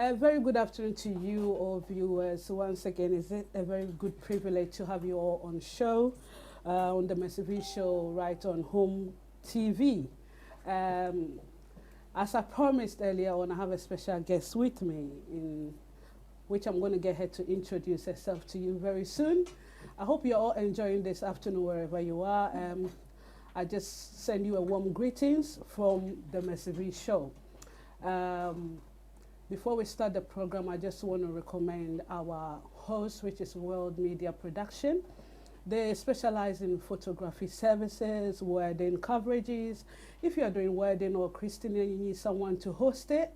A very good afternoon to you, all viewers. Once again, it's a very good privilege to have you all on show, on the Mercy Show, right on Home TV. Um, as I promised earlier on, I have a special guest with me, in which I'm going to get her to introduce herself to you very soon. I hope you're all enjoying this afternoon wherever you are. I just send you a warm greetings from the Mercy Show. Before we start the program, I just want to recommend our host, which is World Media Production. They specialize in photography services, wedding coverages. If you are doing wedding or christening and you need someone to host it,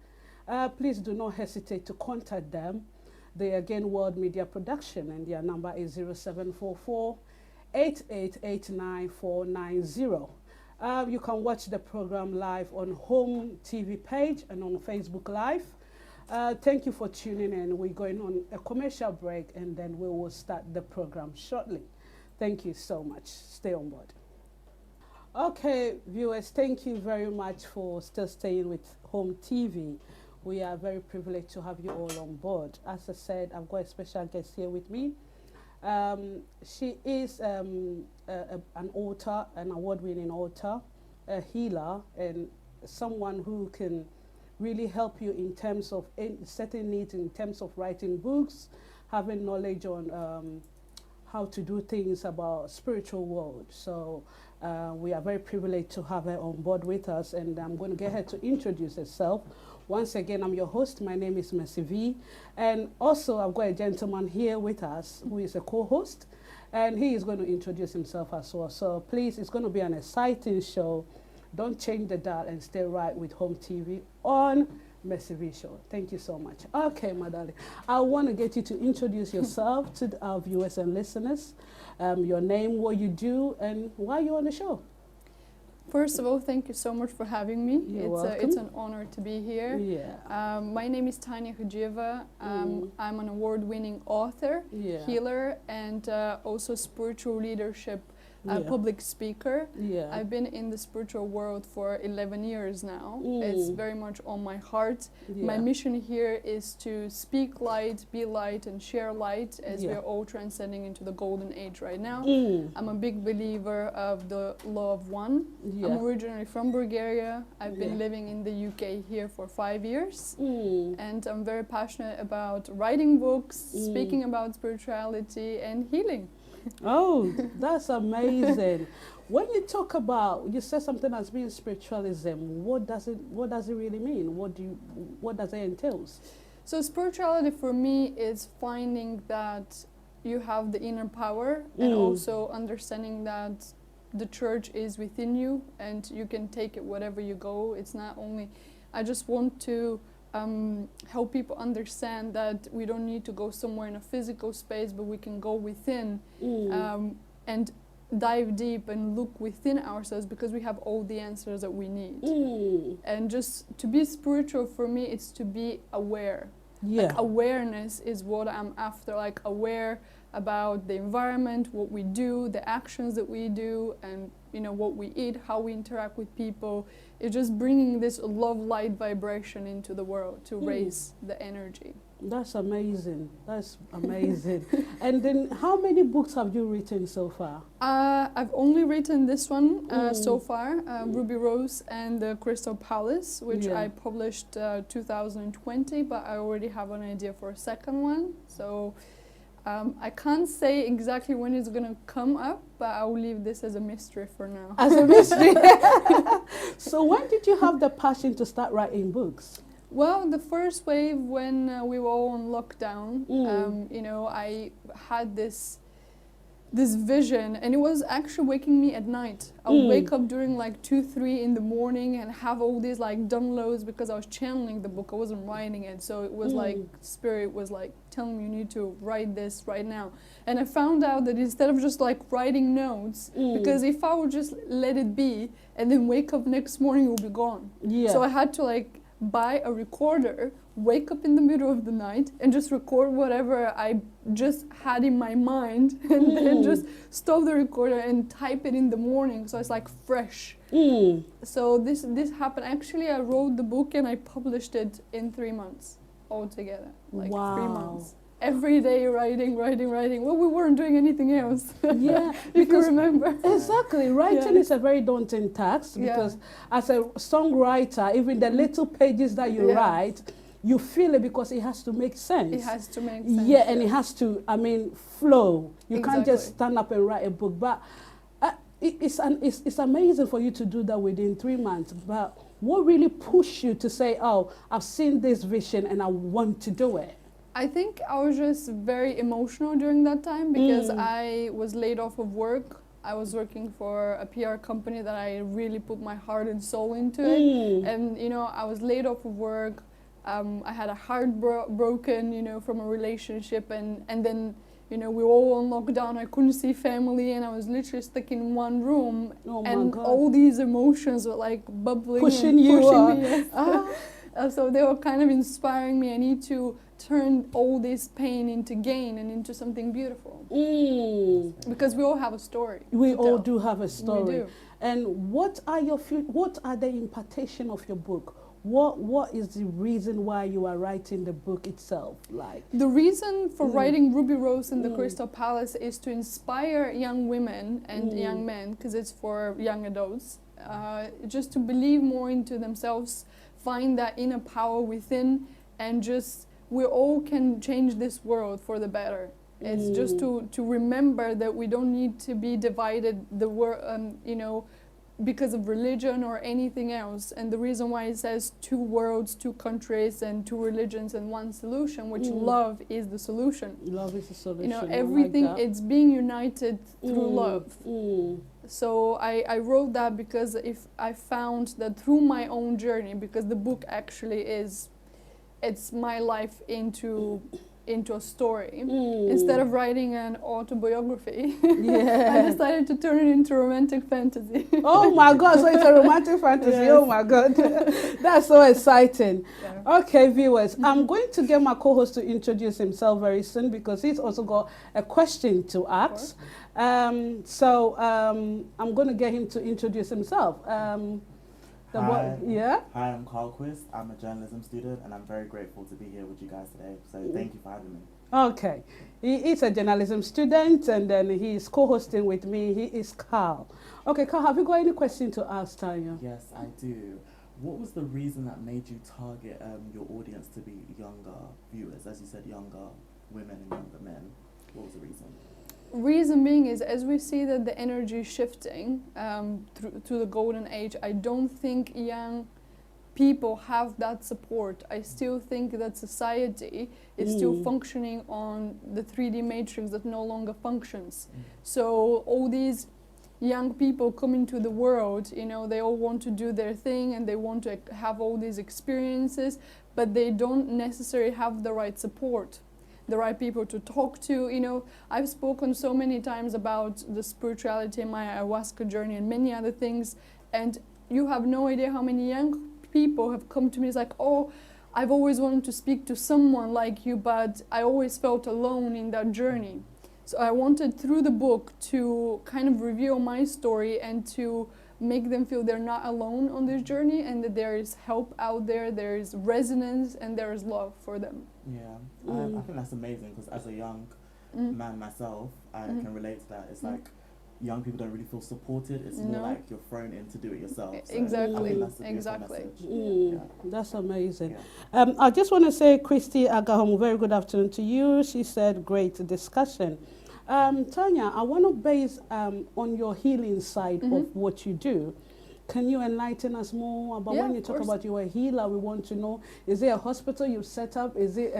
please do not hesitate to contact them. They again, World Media Production, and their number is 0744 8889 You can watch the program live on Home TV page and on Facebook Live. Thank you for tuning in. We're going on a commercial break and then we will start the program shortly. Thank you so much. Stay on board. Okay, viewers, thank you very much for still staying with Home TV. We are very privileged to have you all on board. As I said, I've got a special guest here with me. She is an author, an award-winning author, a healer, and someone who can really help you in terms of certain needs, in terms of writing books, having knowledge on how to do things about spiritual world. So we are very privileged to have her on board with us, and I'm going to get her to introduce herself. Once again, I'm your host. My name is Mercy V. And also, I've got a gentleman here with us who is a co-host, and he is going to introduce himself as well. So please, it's going to be an exciting show. Don't change the dial and stay right with Home TV on Mercy V Show. Thank you so much. Okay, my darling. I want to get you to introduce yourself to our viewers and listeners, your name, what you do, and why you're on the show. First of all, thank you so much for having me. You're welcome. It's an honor to be here. Yeah. My name is Tanya Hadzhieva. I'm an award-winning author, healer, and also spiritual leadership public speaker. Yeah. I've been in the spiritual world for 11 years now. It's very much on my heart. My mission here is to speak light, be light, and share light as we're all transcending into the golden age right now. I'm a big believer of the law of one. I'm originally from Bulgaria. I've been living in the UK here for 5 years. And I'm very passionate about writing books, speaking about spirituality, and healing. Oh, that's amazing. When you talk about, you said something as being spiritualism, what does it really mean? What does it entail? So spirituality for me is finding that you have the inner power and also understanding that the church is within you and you can take it wherever you go. It's not only, I just want to help people understand that we don't need to go somewhere in a physical space, but we can go within and dive deep and look within ourselves because we have all the answers that we need. And just to be spiritual for me, it's to be aware. Like awareness is what I'm after, like aware about the environment, what we do, the actions that we do, and what we eat, how we interact with people. It's just bringing this love light vibration into the world to raise the energy. That's amazing. That's amazing. And then how many books have you written so far? I've only written this one so far, Ruby Rose and the Crystal Palace, which I published 2020, but I already have an idea for a second one. So I can't say exactly when it's going to come up, but I'll leave this as a mystery for now. As a mystery? So when did you have the passion to start writing books? Well, the first wave when we were all on lockdown, I had this vision, and it was actually waking me at night. I would wake up during like 2, 3 in the morning and have all these like downloads because I was channeling the book. I wasn't writing it, so it was like spirit was like telling me you need to write this right now. And I found out that instead of just like writing notes, because if I would just let it be and then wake up next morning, it would be gone. So I had to like buy a recorder, wake up in the middle of the night and just record whatever I just had in my mind and then just stop the recorder and type it in the morning so it's like fresh. So this happened. Actually, I wrote the book and I published it in 3 months. altogether, like Wow. 3 months. Every day writing. Well, we weren't doing anything else. Yeah, if you because remember. exactly, writing Yeah. is a very daunting task Yeah. because as a songwriter, even the little pages that you Yeah. write, you feel it because it has to make sense. It has to make sense. Yeah, and it has to, I mean, flow. You can't just Exactly. stand up and write a book. But it's amazing for you to do that within 3 months. But what really pushed you to say, oh, I've seen this vision and I want to do it? I think I was just very emotional during that time because I was laid off of work. I was working for a PR company that I really put my heart and soul into it. And, you know, I was laid off of work. I had a heart broken, you know, from a relationship. And then, you know, we were all on lockdown. I couldn't see family and I was literally stuck in one room. Oh my and God. all these emotions were like bubbling Pushing and you pushing me. up. Yes. So they were kind of inspiring me. I need to turn all this pain into gain and into something beautiful. Because we all have a story. We to all tell. do have a story. We do. And what are the impartation of your book? What is the reason why you are writing the book itself? Like The reason for writing Ruby Rose in the Crystal Palace is to inspire young women and young men, because it's for young adults, just to believe more into themselves, find that inner power within, and just we all can change this world for the better. It's just to remember that we don't need to be divided, you know, because of religion or anything else. And the reason why it says 2 worlds, 2 countries, and 2 religions and 1 solution, which love is the solution. love is a solution. You know, I like everything, that. it's being united through love. So I wrote that because if I found that through my own journey, because the book actually is, it's my life into a story. Instead of writing an autobiography, I decided to turn it into romantic fantasy. Oh my God, so it's a romantic fantasy. Yes. Oh my God. That's so exciting. Yeah. Okay, viewers, I'm going to get my co-host to introduce himself very soon because he's also got a question to ask. So I'm going to get him to introduce himself. Hi. Yeah? Hi, I'm Carl Quist. I'm a journalism student and I'm very grateful to be here with you guys today. So thank you for having me. Okay. He is a journalism student and then he's co-hosting with me. He is Carl. Okay, Carl, have you got any question to ask Tanya? Yes, I do. What was the reason that made you target your audience to be younger viewers? As you said, younger women and younger men. What was the reason? Reason being is, as we see that the energy is shifting to the golden age, I don't think young people have that support. I still think that society is still functioning on the 3D matrix that no longer functions. So all these young people come into the world, you know, they all want to do their thing and they want to have all these experiences, but they don't necessarily have the right support, the right people to talk to. You know, I've spoken so many times about the spirituality in my ayahuasca journey and many other things, and you have no idea how many young people have come to me. It's like, oh, I've always wanted to speak to someone like you, but I always felt alone in that journey. So I wanted through the book to kind of reveal my story and to make them feel they're not alone on this journey and that there is help out there, there is resonance, and there is love for them. Yeah, I think that's amazing because as a young man myself, I can relate to that. It's like young people don't really feel supported. It's more like you're thrown in to do it yourself. So Exactly. I think that's a beautiful message. That's amazing. Yeah. I just want to say, Christy Agahom, very good afternoon to you. She said, great discussion. Tanya, I want to base on your healing side of what you do. Can you enlighten us more about when you talk about you're a healer? We want to know, is it a hospital you've set up? Is it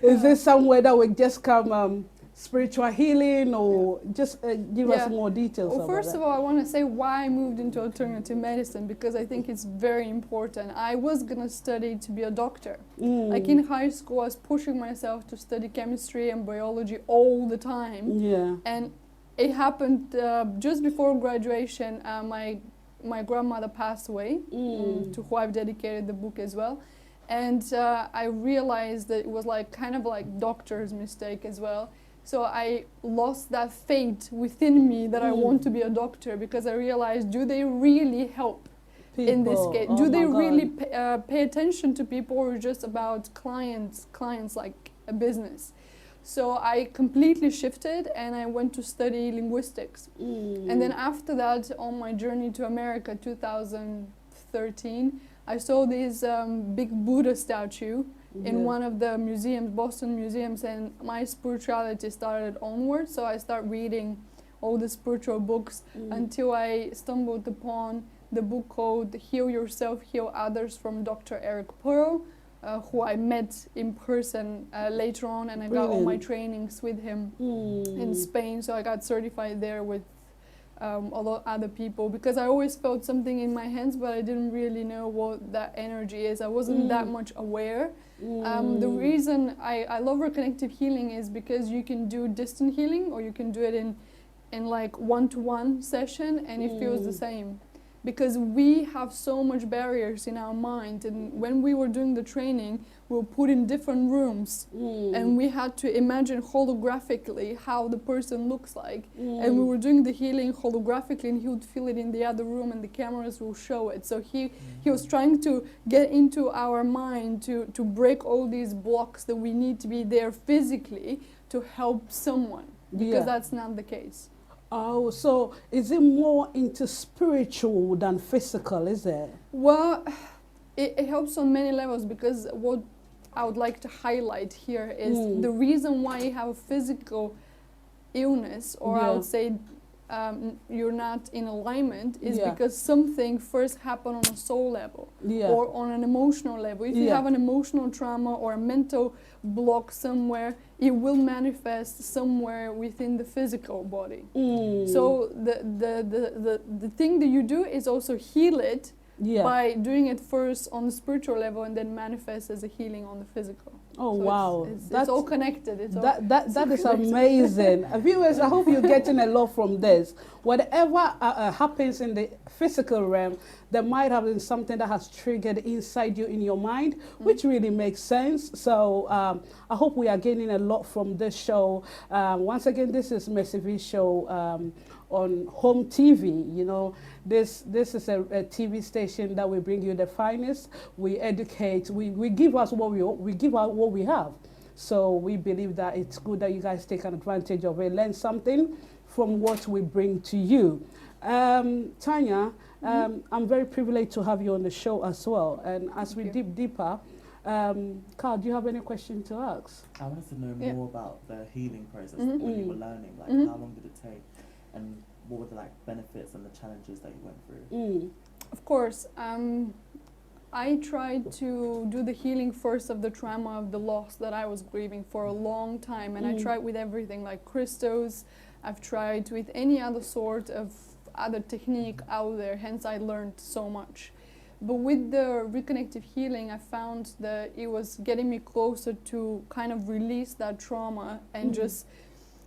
is it somewhere that we just come spiritual healing, or just give us more details Well, about first that? of all, I want to say why I moved into alternative medicine, because I think it's very important. I was going to study to be a doctor. Like in high school, I was pushing myself to study chemistry and biology all the time. Yeah. And it happened just before graduation. My grandmother passed away, to who I've dedicated the book as well. And I realized that it was like kind of like doctor's mistake as well. So I lost that faith within me that I want to be a doctor, because I realized, do they really help in this case? Oh Do they my God. really pay attention to people, or just about clients like a business? So I completely shifted and I went to study linguistics. And then after that, on my journey to America, 2013, I saw this big Buddha statue in one of the museums, Boston museums, and my spirituality started onward. So I started reading all the spiritual books until I stumbled upon the book called Heal Yourself, Heal Others from Dr. Eric Pearl, who I met in person later on, and I got all my trainings with him in Spain. So I got certified there with a lot of other people, because I always felt something in my hands, but I didn't really know what that energy is. I wasn't that much aware. The reason I love reconnective healing is because you can do distant healing, or you can do it in like one-to-one session, and it feels the same. Because we have so much barriers in our mind, and when we were doing the training, we were put in different rooms, and we had to imagine holographically how the person looks like, and we were doing the healing holographically, and he would feel it in the other room, and the cameras will show it. So he was trying to get into our mind to break all these blocks that we need to be there physically to help someone, because that's not the case. Oh, so is it more into spiritual than physical, is it? Well, it helps on many levels, because what I would like to highlight here is the reason why you have a physical illness, or I would say you're not in alignment, is because something first happened on a soul level or on an emotional level. If you have an emotional trauma or a mental block somewhere, it will manifest somewhere within the physical body. So the thing that you do is also heal it by doing it first on the spiritual level, and then manifest as a healing on the physical. Oh, so wow. It's all connected. That is amazing. Viewers, I hope you're getting a lot from this. Whatever happens in the physical realm, there might have been something that has triggered inside you in your mind, which really makes sense. So I hope we are gaining a lot from this show. Once again, this is Mercy V's show on home TV. You know, this is a TV station that we bring you the finest. We educate. We give us what we give out what we have. So we believe that it's good that you guys take advantage of it, learn something from what we bring to you. Tanya, I'm very privileged to have you on the show as well. And as we dip deeper, Carl, do you have any question to ask? I wanted to know more about the healing process when you were learning. Like, how long did it take, and what were the benefits and the challenges that you went through? Of course, I tried to do the healing first of the trauma of the loss that I was grieving for a long time, and I tried with everything, like crystals. I've tried with any other sort of other technique out there, hence I learned so much. But with the reconnective healing, I found that it was getting me closer to kind of release that trauma, and just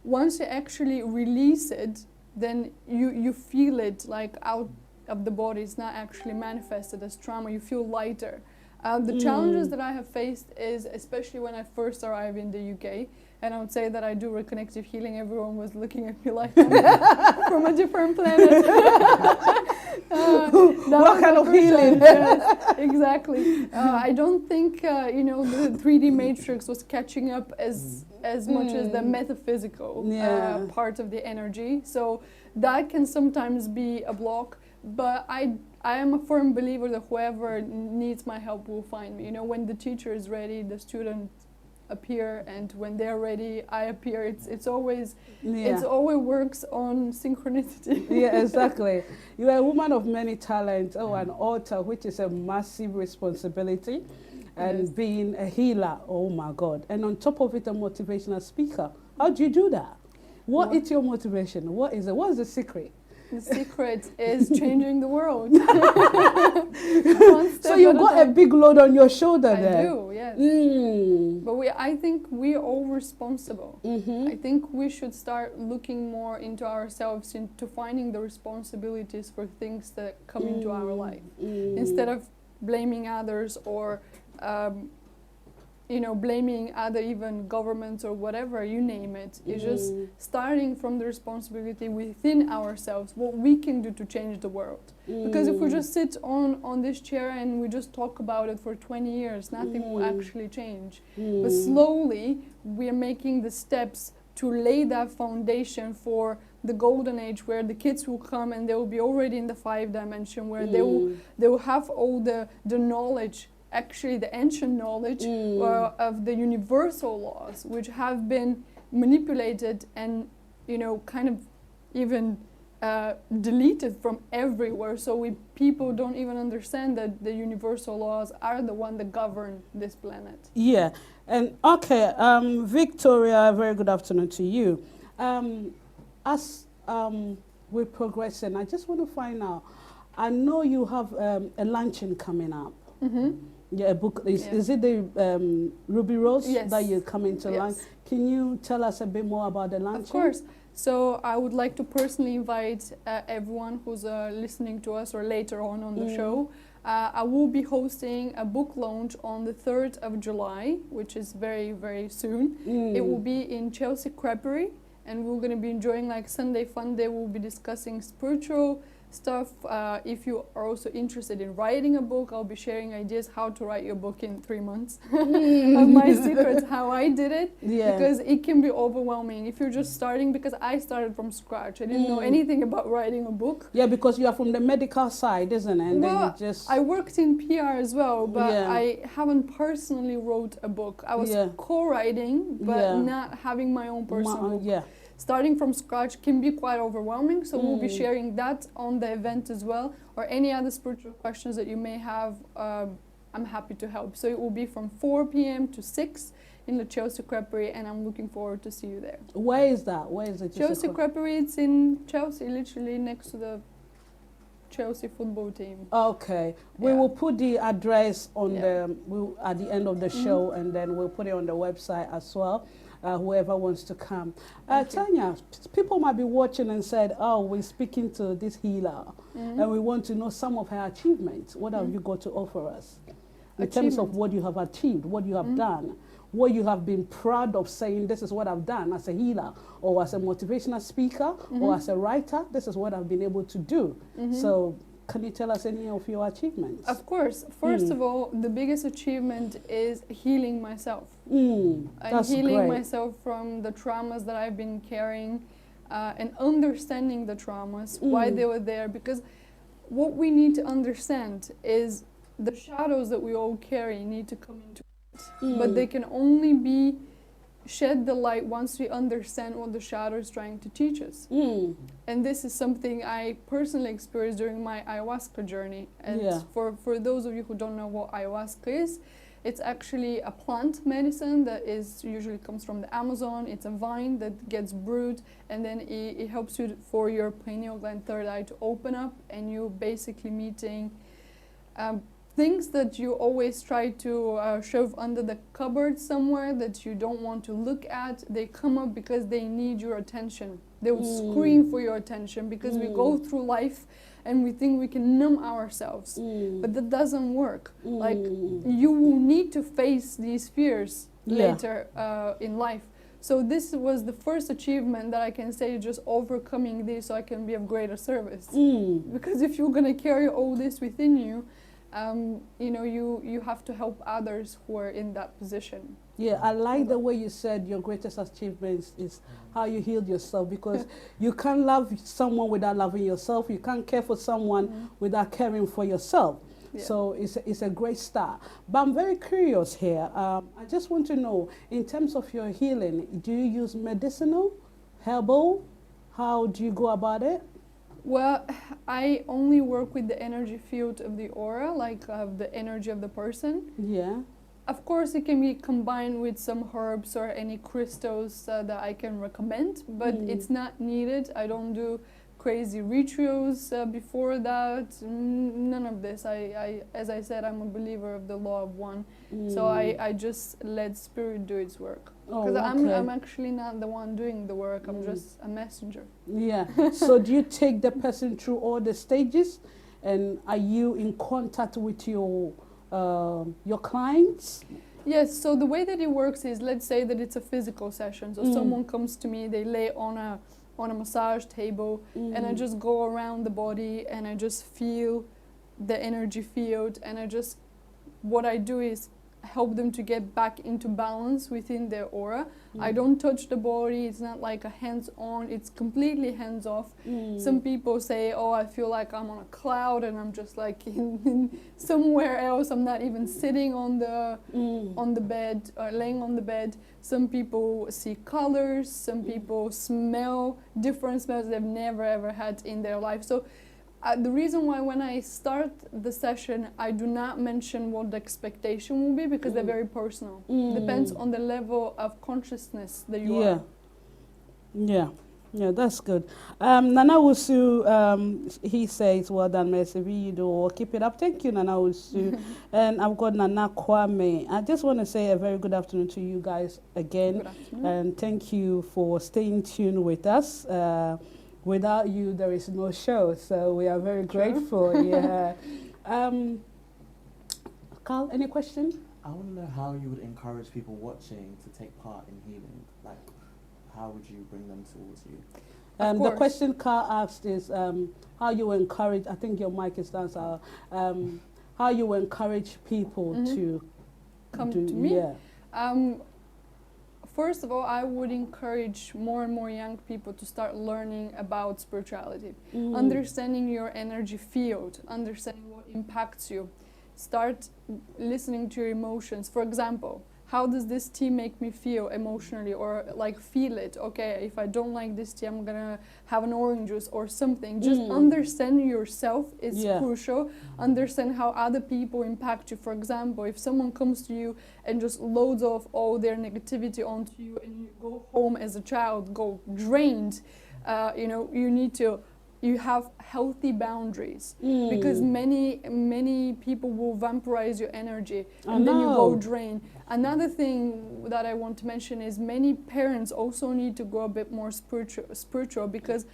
once you actually release it, then you feel it like out of the body. It's not actually manifested as trauma. You feel lighter. The challenges that I have faced is, especially when I first arrived in the UK, and I would say that I do reconnective healing, everyone was looking at me like I'm from a different planet. What kind of healing? Yes, exactly. I don't think the 3D matrix was catching up as much as the metaphysical part of the energy. So that can sometimes be a block. But I am a firm believer that whoever needs my help will find me. You know, when the teacher is ready, the student appear, and when they're ready, I appear. It's always works on synchronicity. Yeah, exactly. You are a woman of many talents. Oh, an author, which is a massive responsibility, and being a healer. Oh my God! And on top of it, a motivational speaker. How do you do that? What is your motivation? What is it? What is the secret? The secret is changing the world. So you've got a big load on your shoulder there. I do, yes. But I think we're all responsible. I think we should start looking more into ourselves, into finding the responsibilities for things that come into our life, instead of blaming others or you know, blaming other even governments or whatever, you name it. It's just starting from the responsibility within ourselves, what we can do to change the world. Because if we just sit on this chair and we just talk about it for 20 years, nothing will actually change. But slowly, we are making the steps to lay that foundation for the golden age, where the kids will come and they will be already in the 5 dimension, where they will have all the knowledge, actually the ancient knowledge of the universal laws, which have been manipulated and, you know, kind of even deleted from everywhere. So people don't even understand that the universal laws are the one that govern this planet. Yeah, and okay, Victoria, very good afternoon to you. As we're progressing, I just want to find out, I know you have a luncheon coming up. Yeah, a book. Is it the Ruby Rose that you're coming to lunch? Can you tell us a bit more about the luncheon? Of course. So I would like to personally invite everyone who's listening to us or later on the show. I will be hosting a book launch on the 3rd of July, which is very, very soon. It will be in Chelsea Creperie, and we're going to be enjoying like Sunday fun day. We'll be discussing spiritual stuff. If you are also interested in writing a book, I'll be sharing ideas how to write your book in 3 months. My secrets, how I did it, because it can be overwhelming if you're just starting, because I started from scratch. I didn't know anything about writing a book. Yeah, because you are from the medical side, isn't it? And well, then just I worked in PR as well, but I haven't personally wrote a book. I was co-writing, but not having my own personal book. Starting from scratch can be quite overwhelming, so we'll be sharing that on the event as well, or any other spiritual questions that you may have. I'm happy to help. So it will be from 4 p.m. to 6 in the Chelsea Creperie, and I'm looking forward to see you there. Where is that? Where is it? Chelsea Creperie, it's in Chelsea, literally next to the Chelsea football team. Okay, we will put the address on at the end of the show, and then we'll put it on the website as well. Whoever wants to come. Tanya, people might be watching and said, oh, we're speaking to this healer and we want to know some of her achievements. What have you got to offer us in terms of what you have achieved, what you have done, what you have been proud of saying, this is what I've done as a healer or as a motivational speaker or as a writer, this is what I've been able to do. So can you tell us any of your achievements? Of course. First of all, the biggest achievement is healing myself. And healing myself from the traumas that I've been carrying and understanding the traumas, why they were there. Because what we need to understand is the shadows that we all carry need to come into it. But they can only be shed the light once we understand what the shadow is trying to teach us. And this is something I personally experienced during my ayahuasca journey. And for those of you who don't know what ayahuasca is, it's actually a plant medicine that usually comes from the Amazon. It's a vine that gets brewed, and then it helps you for your pineal gland, third eye, to open up, and you're basically meeting things that you always try to shove under the cupboard somewhere that you don't want to look at. They come up because they need your attention. They will scream for your attention, because we go through life and we think we can numb ourselves, but that doesn't work. Like, you will need to face these fears later in life. So this was the first achievement that I can say, just overcoming this so I can be of greater service. Because if you're gonna carry all this within you, you know, you have to help others who are in that position. Yeah, I like the way you said your greatest achievements is how you healed yourself, because you can't love someone without loving yourself. You can't care for someone without caring for yourself. So it's a great start. But I'm very curious here. I just want to know, in terms of your healing, do you use medicinal, herbal? How do you go about it? Well, I only work with the energy field of the aura, like the energy of the person. Yeah. Of course, it can be combined with some herbs or any crystals that I can recommend, but it's not needed. I don't do crazy rituals before that. None of this. As I said, I'm a believer of the law of one. So I just let spirit do its work. Because I'm actually not the one doing the work. I'm just a messenger. Yeah. So do you take the person through all the stages, and are you in contact with your clients? Yes, so the way that it works is, let's say that it's a physical session. So someone comes to me, they lay on a massage table, and I just go around the body and I just feel the energy field, and what I do is help them to get back into balance within their aura. I don't touch the body, it's not like a hands-on, it's completely hands-off. Some people say, oh, I feel like I'm on a cloud and I'm just like in somewhere else, I'm not even sitting on the bed or laying on the bed. Some people see colors, some people smell different smells they've never ever had in their life. So the reason why when I start the session, I do not mention what the expectation will be, because they're very personal. Depends on the level of consciousness that you are. Yeah, that's good. Nana Wusu, he says, well done, Mercy, you do keep it up. Thank you, Nana Wusu. And I've got Nana Kwame. I just want to say a very good afternoon to you guys again. Good afternoon. And thank you for staying tuned with us. Without you, there is no show, so we are very grateful. Yeah. Carl, any question? I want to know how you would encourage people watching to take part in healing. Like, how would you bring them towards you? The question Carl asked is how you encourage, I think your mic is down, so how you encourage people to come to me? Yeah. First of all, I would encourage more and more young people to start learning about spirituality, understanding your energy field, understanding what impacts you. Start listening to your emotions. For example, how does this tea make me feel emotionally, or like feel it? Okay, if I don't like this tea, I'm gonna have an orange juice or something. Just understand yourself is crucial. Understand how other people impact you. For example, if someone comes to you and just loads off all their negativity onto you, and you go home as a child, go drained, you have healthy boundaries, because many people will vampirize your energy, and then you go drain. Another thing that I want to mention is many parents also need to go a bit more spiritual, because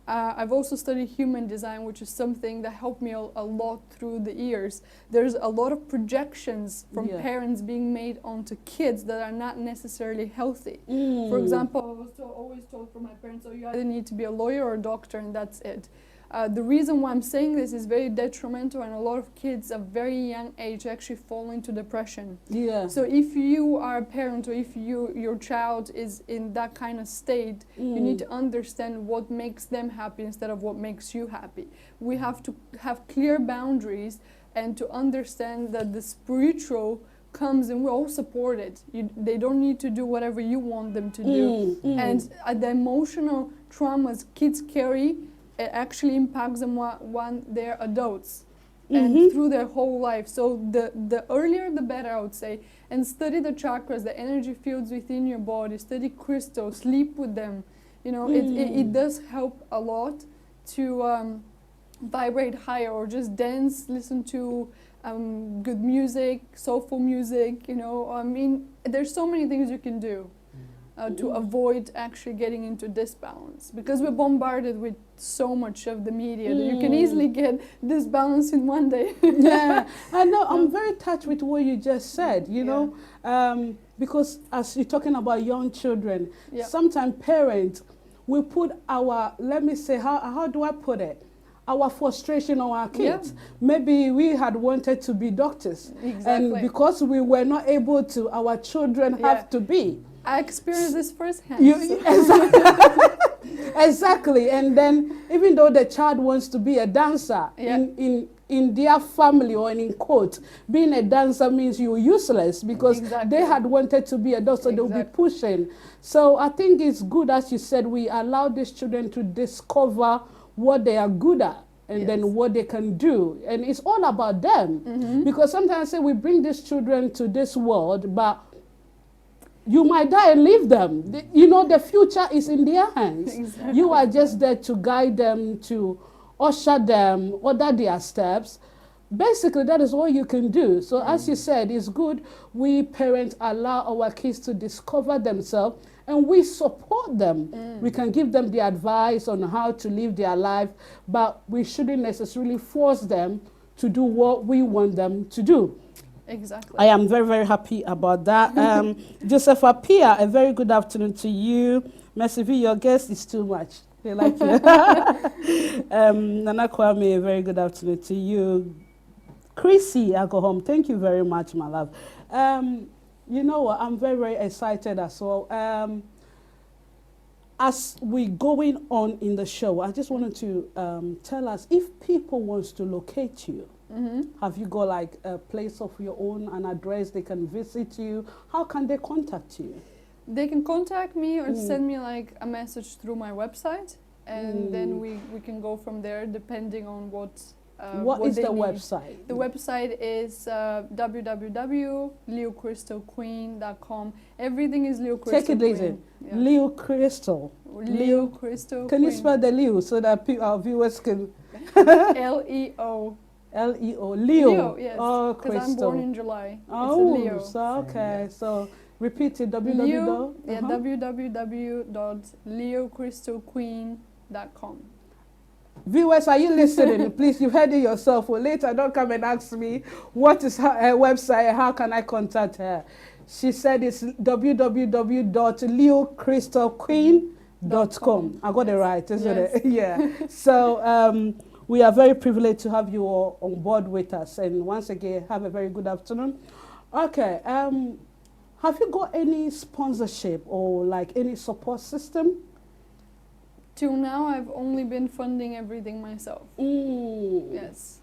I've also studied human design, which is something that helped me a lot through the years. There's a lot of projections from parents being made onto kids that are not necessarily healthy. For example, I was always told from my parents, oh, you either need to be a lawyer or a doctor, and that's it. The reason why I'm saying this is very detrimental, and a lot of kids at very young age actually fall into depression. Yeah. So if you are a parent, or if your child is in that kind of state, you need to understand what makes them happy instead of what makes you happy. We have to have clear boundaries, and to understand that the spiritual comes, and we all support it. They don't need to do whatever you want them to do. And the emotional traumas kids carry, it actually impacts them when they're adults and through their whole life. So the earlier the better, I would say. And study the chakras, the energy fields within your body. Study crystals, sleep with them. You know, it does help a lot to vibrate higher, or just dance, listen to good music, soulful music. You know, I mean, there's so many things you can do. To avoid actually getting into disbalance, because we're bombarded with so much of the media that you can easily get disbalance in one day. Yeah, I know. I'm very touched with what you just said, you know, because as you're talking about young children, sometimes parents will put our, let me say, how do I put it? Our frustration on our kids. Maybe we had wanted to be doctors, and because we were not able to, our children have to be. I experienced this firsthand. Exactly. And then even though the child wants to be a dancer, in their family, or in quote, being a dancer means you're useless, because they had wanted to be a doctor, so they'll be pushing. So I think it's good, as you said, we allow these children to discover what they are good at, and then what they can do. And it's all about them. Because sometimes I say we bring these children to this world, but you might die and leave them. You know, the future is in their hands. You are just there to guide them, to usher them, order their steps. Basically, that is all you can do. So as you said, it's good we parents allow our kids to discover themselves, and we support them. We can give them the advice on how to live their life, but we shouldn't necessarily force them to do what we want them to do. Exactly. I am very, very happy about that. Joseph Apia, a very good afternoon to you. Mercy V, your guest is too much. They like you. Nana Kwame, a very good afternoon to you. Chrissy, I go home. Thank you very much, my love. You know what? I'm very, very excited as well. As we going on in the show, I just wanted to tell us if people wants to locate you. Have you got like a place of your own, an address they can visit you? How can they contact you? They can contact me or send me like a message through my website, and then we can go from there depending on what is the need. website? The website is www.leocrystalqueen.com. Everything is Leo Crystal. Take it easy. Yeah. Leo Crystal. Leo Crystal. Can you spell the Leo so that our viewers can? Leo. Leo. Leo, yes. Oh, Because Crystal. I'm born in July. Oh, it's a Leo. so okay. So repeat it. Leo, www.leocrystalqueen.com. Viewers, are you listening? Please, you've heard it yourself. Well, later, don't come and ask me what is her website. How can I contact her? She said it's www.leocrystalqueen.com. I got it right, isn't it? Yeah. So we are very privileged to have you all on board with us. And once again, have a very good afternoon. Okay. Have you got any sponsorship or like any support system? Till now, I've only been funding everything myself. Yes.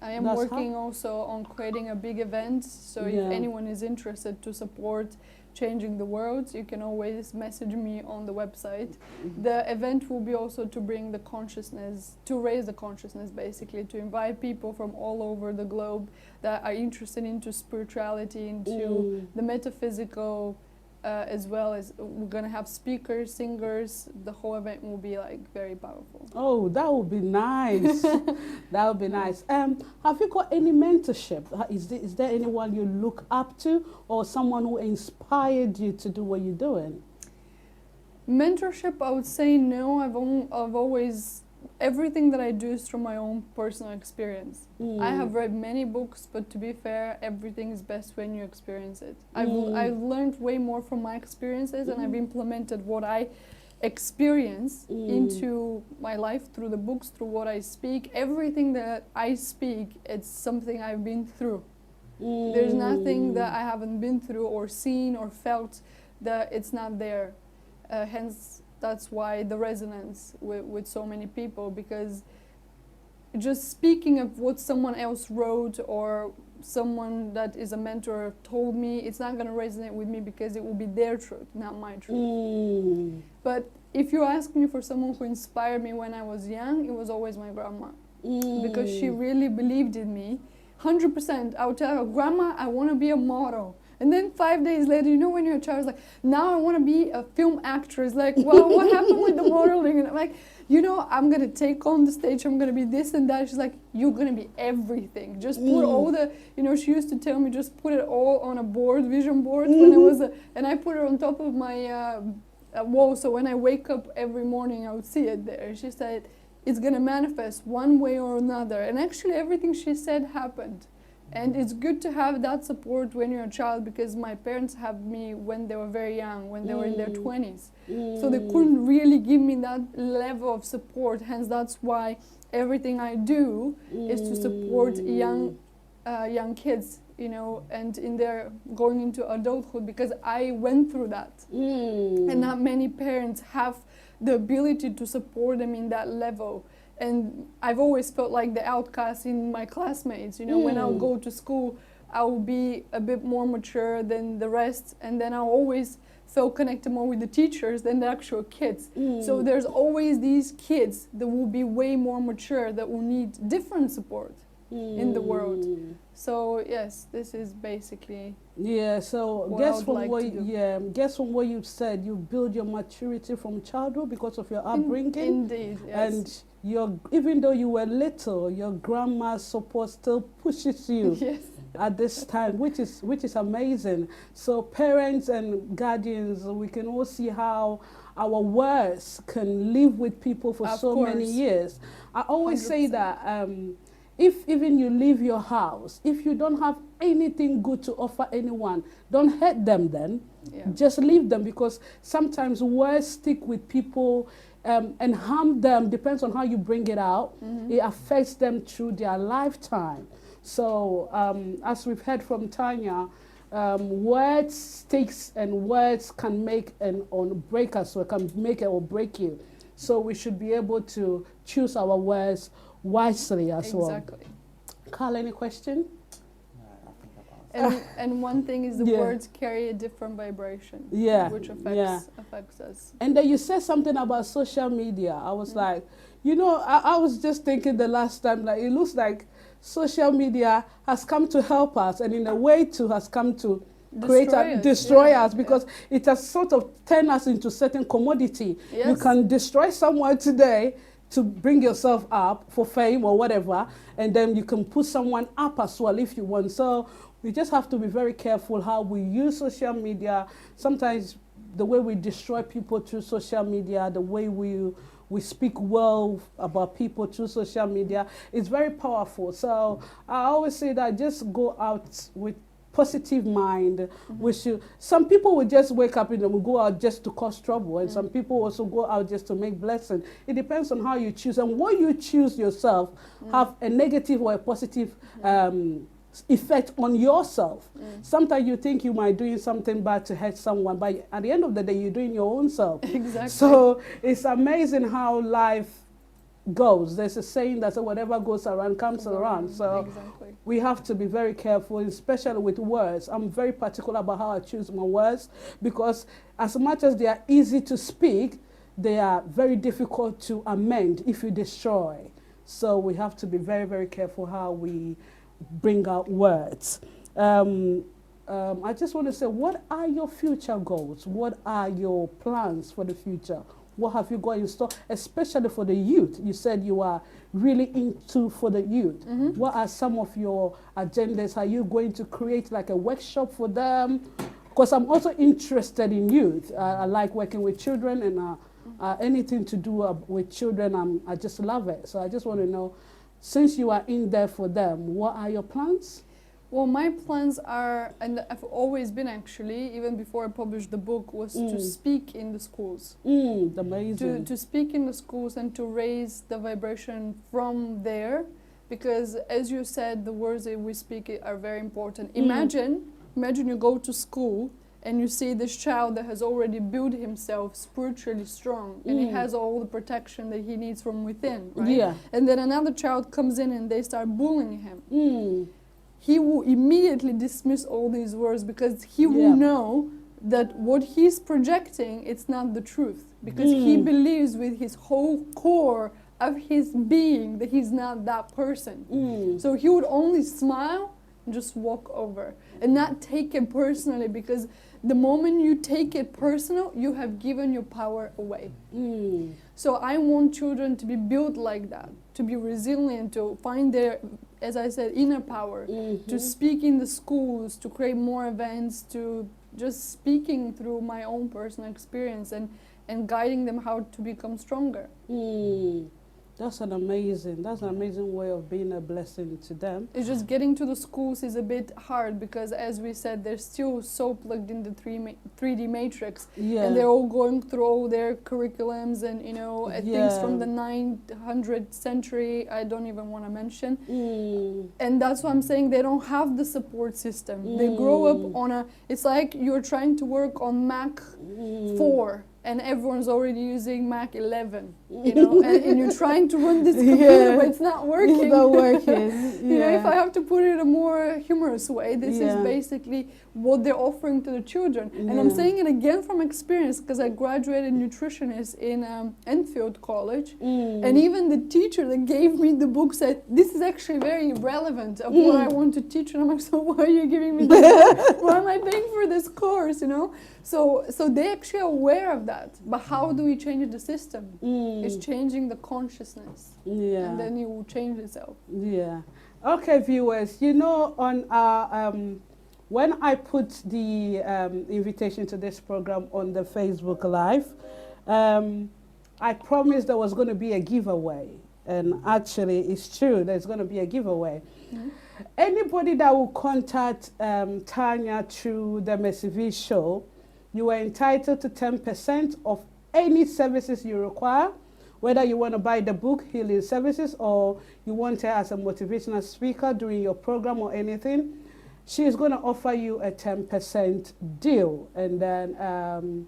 I am working also on creating a big event. So if anyone is interested to support changing the world, you can always message me on the website. The event will be also to bring the consciousness, to raise the consciousness basically, to invite people from all over the globe that are interested into spirituality, into the metaphysical, as well as we're going to have speakers, singers. The whole event will be like very powerful. Oh, that would be nice. That would be nice. Have you got any mentorship? Is there anyone you look up to or someone who inspired you to do what you're doing? Mentorship, I would say no. I've always, everything that I do is from my own personal experience. I have read many books, but to be fair, everything is best when you experience it. I've learned way more from my experiences, and I've implemented what I experience into my life through the books, through what I speak. Everything that I speak, it's something I've been through. There's nothing that I haven't been through or seen or felt that it's not there. Hence, that's why the resonance with so many people, because just speaking of what someone else wrote or someone that is a mentor told me, it's not going to resonate with me because it will be their truth, not my truth. But if you ask me for someone who inspired me when I was young, it was always my grandma, because she really believed in me. 100%. I would tell her, Grandma, I want to be a model. And then 5 days later, you know, when you're a child, it's like, now I want to be a film actress. Like, well, what happened with the modeling? And I'm like, you know, I'm going to take on the stage. I'm going to be this and that. She's like, you're going to be everything. Just put all the, you know, she used to tell me, just put it all on a board, vision board. When I was and I put it on top of my wall. So when I wake up every morning, I would see it there. She said, it's going to manifest one way or another. And actually, everything she said happened. And it's good to have that support when you're a child, because my parents had me when they were very young, when they were in their 20s. So they couldn't really give me that level of support. Hence, that's why everything I do is to support young kids, you know, and in their going into adulthood, because I went through that. And not many parents have the ability to support them in that level. And I've always felt like the outcast in my classmates. You know, when I'll go to school, I'll be a bit more mature than the rest. And then I'll always feel connected more with the teachers than the actual kids. So there's always these kids that will be way more mature, that will need different support in the world. So yes, this is basically so guess from what you said, you build your maturity from childhood because of your upbringing. Indeed, yes. And even though you were little, your grandma's support still pushes you at this time, which is amazing. So parents and guardians, we can all see how our words can live with people for so many years. I always 100%. Say that if even you leave your house, if you don't have anything good to offer anyone, don't hate them then. Yeah. Just leave them, because sometimes words stick with people and harm them, depends on how you bring it out. It affects them through their lifetime. So as we've heard from Tanya, words sticks, and words can make or break us, or can make it or break you. So we should be able to choose our words wisely as well. Exactly. Carl, any question? And one thing is the Yeah. words carry a different vibration, Yeah, which yeah. affects us. And then you said something about social media. I was like, you know, I was just thinking the last time, like, it looks like social media has come to help us, and in a way too has come to destroy us, because it has sort of turned us into certain commodity. Yes. You can destroy someone today to bring yourself up for fame or whatever, and then you can put someone up as well if you want. So we just have to be very careful how we use social media. Sometimes the way we destroy people through social media, the way we speak well about people through social media, is very powerful. So I always say that just go out with positive mind. We should. Some people will just wake up and will go out just to cause trouble, and some people also go out just to make blessing. It depends on how you choose, and what you choose yourself have a negative or a positive effect on yourself. Sometimes you think you might doing something bad to hurt someone, but at the end of the day, you're doing your own self. Exactly. So it's amazing how life goes. There's a saying that says whatever goes around comes around. So exactly. we have to be very careful, especially with words. I'm very particular about how I choose my words, because as much as they are easy to speak, they are very difficult to amend if you destroy. So we have to be very, very careful how we bring out words. I just want to say, what are your future goals? What are your plans for the future? What have you got in store, especially for the youth? You said you are really into for the youth. What are some of your agendas? Are you going to create like a workshop for them? Because I'm also interested in youth. I like working with children, and anything to do with children, I just love it. So I just want to know, since you are in there for them, what are your plans? Well, my plans are, and I've always been actually, even before I published the book, was to speak in the schools. Amazing. To speak in the schools and to raise the vibration from there, because as you said, the words that we speak are very important. Imagine you go to school and you see this child that has already built himself spiritually strong, and he has all the protection that he needs from within, right? Yeah. And then another child comes in and they start bullying him. He will immediately dismiss all these words, because he will know that what he's projecting, it's not the truth, because he believes with his whole core of his being that he's not that person. So he would only smile and just walk over and not take it personally, because the moment you take it personal, you have given your power away. So I want children to be built like that, to be resilient, to find their, as I said, inner power, to speak in the schools, to create more events, to just speaking through my own personal experience and guiding them how to become stronger. That's an amazing way of being a blessing to them. It's just getting to the schools is a bit hard, because as we said, they're still so plugged in the 3D matrix, and they're all going through all their curriculums and things from the 900th century I don't even want to mention. And that's why I'm saying they don't have the support system. They grow up on it's like you're trying to work on Mac 4 and everyone's already using Mac 11, and you're trying to run this computer, but it's not working. It's not working. If I have to put it in a more humorous way, this is basically what they're offering to the children. And I'm saying it again from experience, because I graduated nutritionist in Enfield College, and even the teacher that gave me the book said, this is actually very relevant of what I want to teach. And I'm like, so why are you giving me this? Why am I paying for this course, So they actually are aware of that. But how do we change the system? It's changing the consciousness. And then you will change itself. Okay, viewers, on our when I put the invitation to this program on the Facebook Live, I promised there was going to be a giveaway. And actually, it's true. There's going to be a giveaway. Anybody that will contact Tanya through the Mercy V show, you are entitled to 10% of any services you require, whether you want to buy the book, Healing Services, or you want her as a motivational speaker during your program or anything. She is going to offer you a 10% deal, and then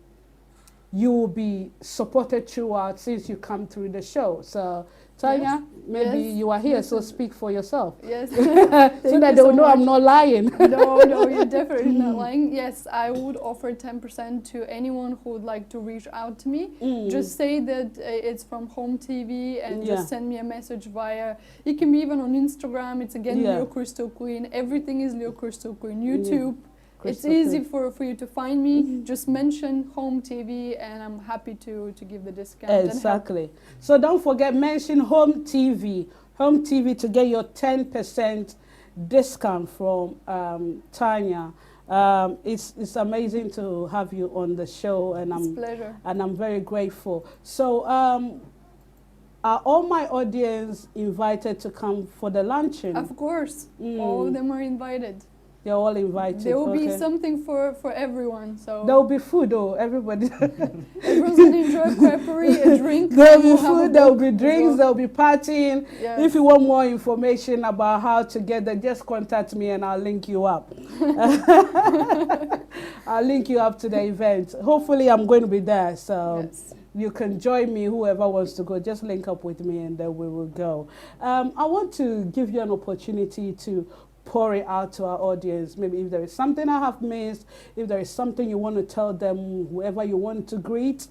you will be supported throughout since you come through the show. So, Tanya, maybe you are here, so speak for yourself. Yes. So that they will know I'm not lying. No, you're definitely not lying. Yes, I would offer 10% to anyone who would like to reach out to me. Just say that it's from Home TV and just send me a message via, it can be even on Instagram. It's again Leo Crystal Queen. Everything is Leo Crystal Queen. YouTube. It's easy for you to find me. Just mention Home TV and I'm happy to give the discount. Exactly. So don't forget, mention Home TV. Home TV to get your 10% discount from Tanya. It's amazing to have you on the show, and it's a pleasure. And I'm very grateful. So are all my audience invited to come for the luncheon? Of course. All of them are invited. They're all invited. There will be something for everyone. So there will be food, though. Everybody. Everyone's gonna enjoy creperie, a drink. There will be food. There will be drinks. There will be partying. Yes. If you want more information about how to get there, just contact me and I'll link you up. I'll link you up to the event. Hopefully, I'm going to be there. So. Yes. You can join me, whoever wants to go, just link up with me and then we will go. I want to give you an opportunity to pour it out to our audience. Maybe if there is something I have missed, if there is something you want to tell them, whoever you want to greet,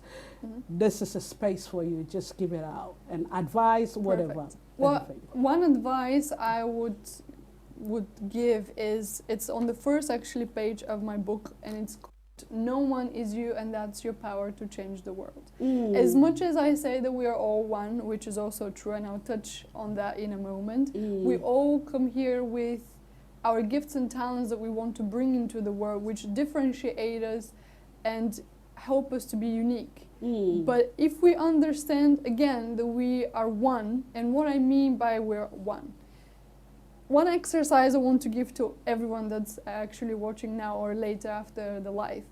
this is a space for you. Just give it out and advise, whatever. Perfect. Well, one advice I would give is, it's on the first actually page of my book, and it's called No One Is You, and That's Your Power to Change the World. As much as I say that we are all one, which is also true, and I'll touch on that in a moment, we all come here with our gifts and talents that we want to bring into the world, which differentiate us and help us to be unique. But if we understand, again, that we are one, and what I mean by we're one exercise I want to give to everyone that's actually watching now or later after the live.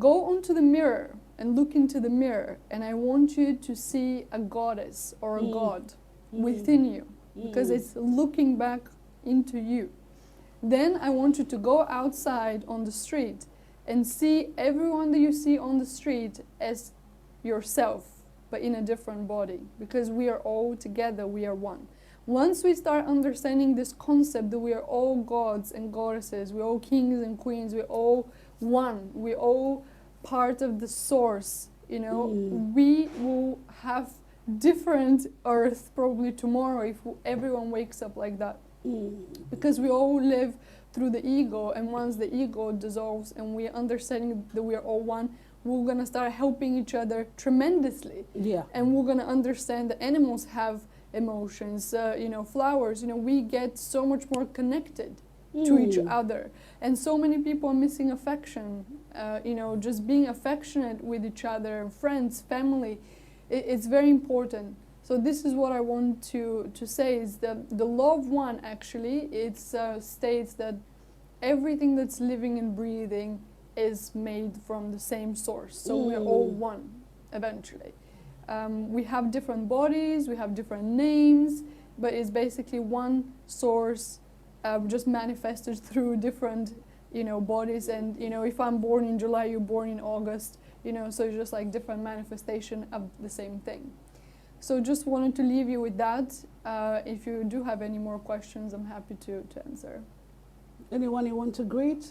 Go onto the mirror and look into the mirror, and I want you to see a goddess or a god within you, because it's looking back into you. Then I want you to go outside on the street and see everyone that you see on the street as yourself, but in a different body, because we are all together, we are one. Once we start understanding this concept that we are all gods and goddesses, we're all kings and queens, we're all one, we're all part of the source, you know, we will have different earth probably tomorrow if everyone wakes up like that. Because we all live through the ego, and once the ego dissolves and we are understanding that we are all one, we're going to start helping each other tremendously. And we're going to understand that animals have emotions, you know, flowers, you know, we get so much more connected to each other. And so many people are missing affection, you know, just being affectionate with each other, friends, family, it's very important. So this is what I want to say, is that the law of one, actually, it states that everything that's living and breathing is made from the same source. So we're all one, eventually. We have different bodies, we have different names, but it's basically one source, just manifested through different, you know, bodies. And, you know, if I'm born in July, you're born in August, you know, so it's just like different manifestation of the same thing. So just wanted to leave you with that. If you do have any more questions, I'm happy to answer. Anyone you want to greet?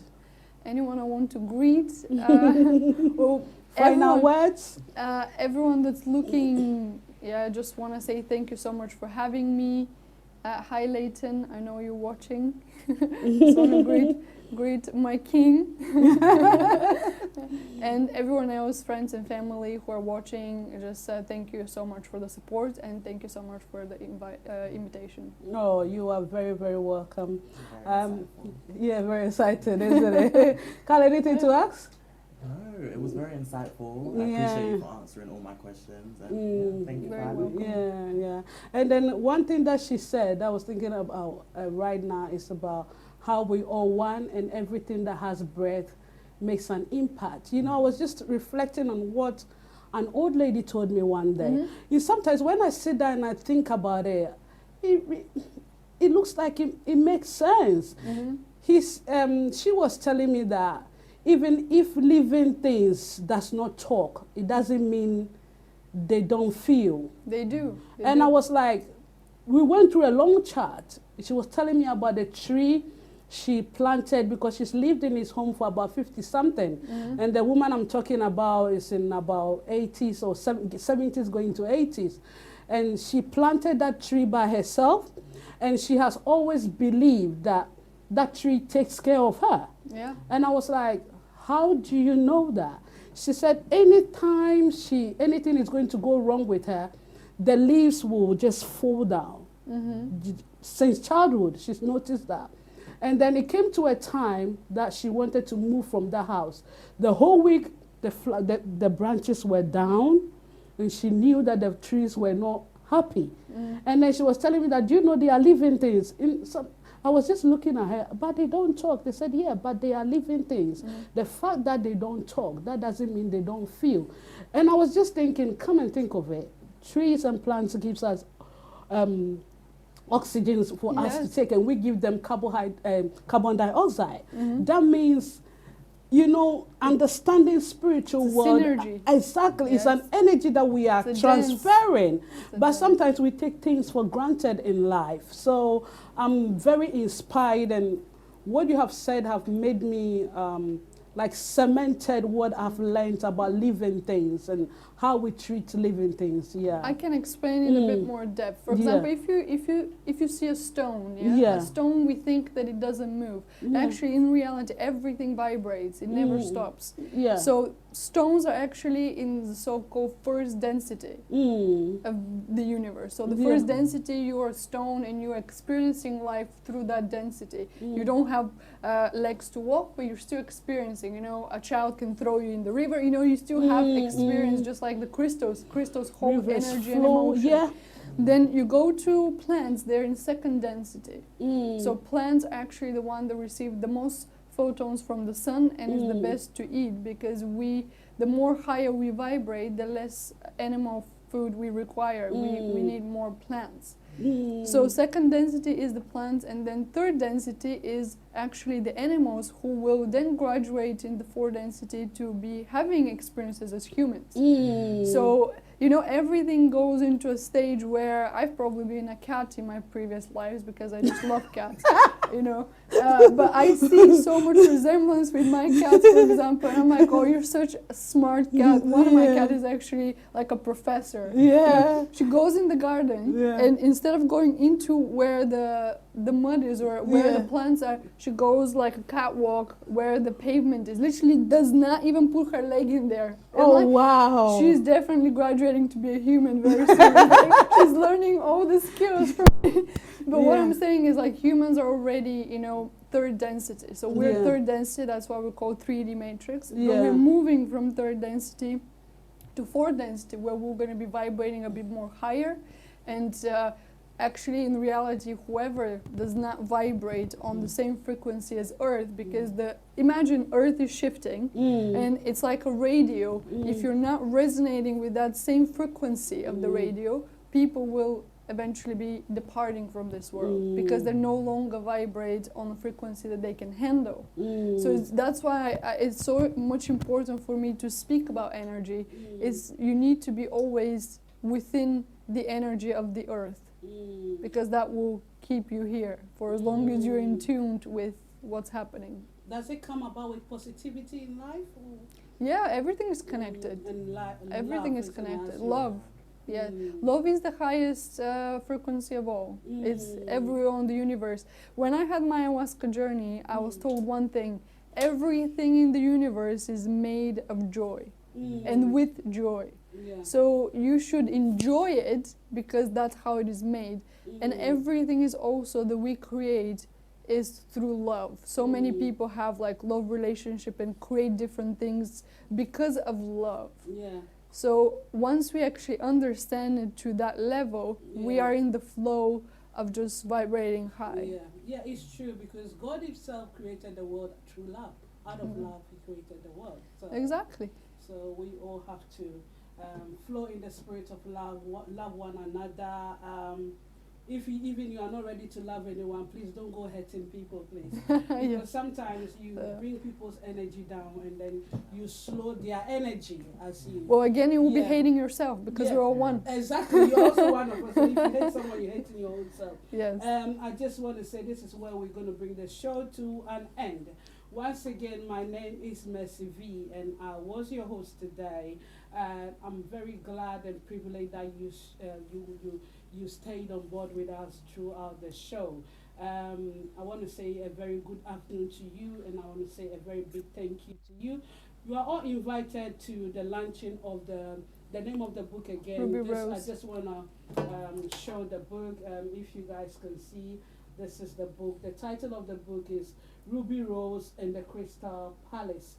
Anyone I want to greet? Well, final words? Everyone that's looking, I just want to say thank you so much for having me. Hi, Leighton. I know you're watching. Just want to greet my king. And everyone else, friends and family who are watching, just thank you so much for the support, and thank you so much for the invitation. Oh, you are very, very welcome. Very very excited, isn't it? Carl, anything to ask? No, true. It was very insightful. I appreciate you for answering all my questions. And thank you for having me. Yeah. And then one thing that she said that I was thinking about right now is about how we all one, and everything that has breath makes an impact. You know, I was just reflecting on what an old lady told me one day. Sometimes when I sit down and I think about it, it looks like it makes sense. She was telling me that even if living things does not talk, it doesn't mean they don't feel. They do. And I was like, we went through a long chat. She was telling me about the tree she planted, because she's lived in his home for about 50 something. And the woman I'm talking about is in about 80s or 70s going to 80s. And she planted that tree by herself, and she has always believed that that tree takes care of her. Yeah. And I was like, how do you know that? She said anytime anything is going to go wrong with her, the leaves will just fall down. Since childhood, she's noticed that. And then it came to a time that she wanted to move from the house. The whole week, the branches were down, and she knew that the trees were not happy. And then she was telling me that, you know, they are living things. I was just looking at her, but they don't talk. They said, yeah, but they are living things. The fact that they don't talk, that doesn't mean they don't feel. And I was just thinking, come and think of it. Trees and plants gives us oxygen for us to take, and we give them carbon dioxide. That means, you know, understanding spiritual world. Synergy. Exactly. It's an energy that we are transferring. But sometimes we take things for granted in life. So I'm very inspired, and what you have said have made me like cemented what I've learned about living things and how we treat living things. Yeah, I can explain in a bit more depth. For example, if you see a stone, a stone, we think that it doesn't move. Actually, in reality, everything vibrates. It never stops. Yeah. So stones are actually in the so-called first density of the universe. So the first density, you are stone, and you're experiencing life through that density. You don't have legs to walk, but you're still experiencing. You know, a child can throw you in the river. You know, you still have experience, just like the crystals hold energy and emotion. Then you go to plants, they're in second density. So plants are actually the one that receive the most photons from the sun, and is the best to eat, because the more higher we vibrate, the less animal food we require. We need more plants. So second density is the plants, and then third density is actually the animals, who will then graduate in the fourth density to be having experiences as humans. So, you know, everything goes into a stage where I've probably been a cat in my previous lives, because I just love cats, you know. But I see so much resemblance with my cats, for example, and I'm like, oh, you're such a smart cat. One of my cats is actually like a professor. She goes in the garden, and instead of going into where the mud is, or where the plants are, she goes like a catwalk where the pavement is. Literally does not even put her leg in there. And wow. She's definitely graduating to be a human very soon. Like, she's learning all the skills from me. But what I'm saying is, like, humans are already, you know, third density. So we're third density, that's why we call 3D matrix. But we're moving from third density to fourth density, where we're going to be vibrating a bit more higher. And actually, in reality, whoever does not vibrate on the same frequency as Earth, because imagine Earth is shifting, and it's like a radio. If you're not resonating with that same frequency of the radio, people will eventually be departing from this world, because they no longer vibrate on a frequency that they can handle. So that's why it's so much important for me to speak about energy. Is you need to be always within the energy of the Earth, because that will keep you here for as long as you're in tune with what's happening. Does it come about with positivity in life? Or? Yeah, everything is connected. And everything is connected. Love. Yeah, love is the highest frequency of all. It's everywhere in the universe. When I had my ayahuasca journey, I was told one thing: everything in the universe is made of joy, and with joy. So you should enjoy it, because that's how it is made. And everything is also that we create is through love. So many people have like love relationship and create different things because of love. Yeah. So once we actually understand it to that level, we are in the flow of just vibrating high. Yeah, yeah, it's true because God Himself created the world through love. Out of love, He created the world. So, Exactly. so we all have to flow in the spirit of love, love one another. If you, even you are not ready to love anyone, please don't go hurting people, please. Because sometimes you bring people's energy down and then you slow their energy as you. Well, again, you will be hating yourself because we're all one. Exactly, you're also one of us. So if you hate someone, you're hating your own self. Yes. I just want to say this is where we're going to bring the show to an end. Once again, my name is Mercy V, and I was your host today. I'm very glad and privileged that you stayed on board with us throughout the show. I want to say a very good afternoon to you, and I want to say a very big thank you to you. You are all invited to the launching of the name of the book again. Ruby Rose. I just want to show the book. If you guys can see, this is the book. The title of the book is Ruby Rose and the Crystal Palace.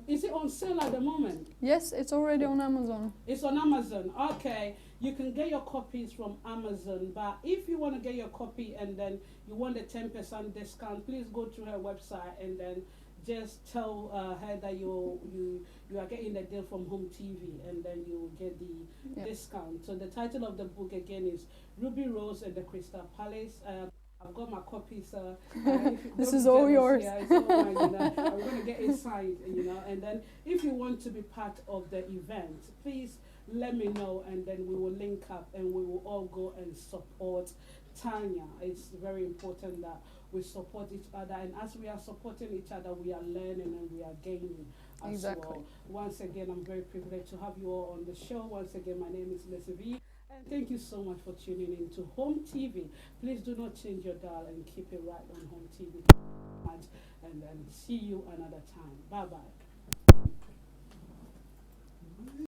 Is it on sale at the moment? Yes, it's already on Amazon. It's on Amazon. Okay. You can get your copies from Amazon, but if you want to get your copy and then you want a 10% discount, please go to her website and then just tell her that you are getting the deal from Home TV, and then you will get the discount. So the title of the book again is Ruby Rose and the Crystal Palace. I've got my copies. This is all yours. Yeah, it's all mine. I'm going to get it signed, and then if you want to be part of the event, please let me know, and then we will link up and we will all go and support Tanya. It's very important that we support each other, and as we are supporting each other, we are learning and we are gaining as well. Once again, I'm very privileged to have you all on the show. Once again, my name is Mercy V, and thank you so much for tuning in to Home TV. Please do not change your dial and keep it right on Home TV. And then see you another time. Bye bye.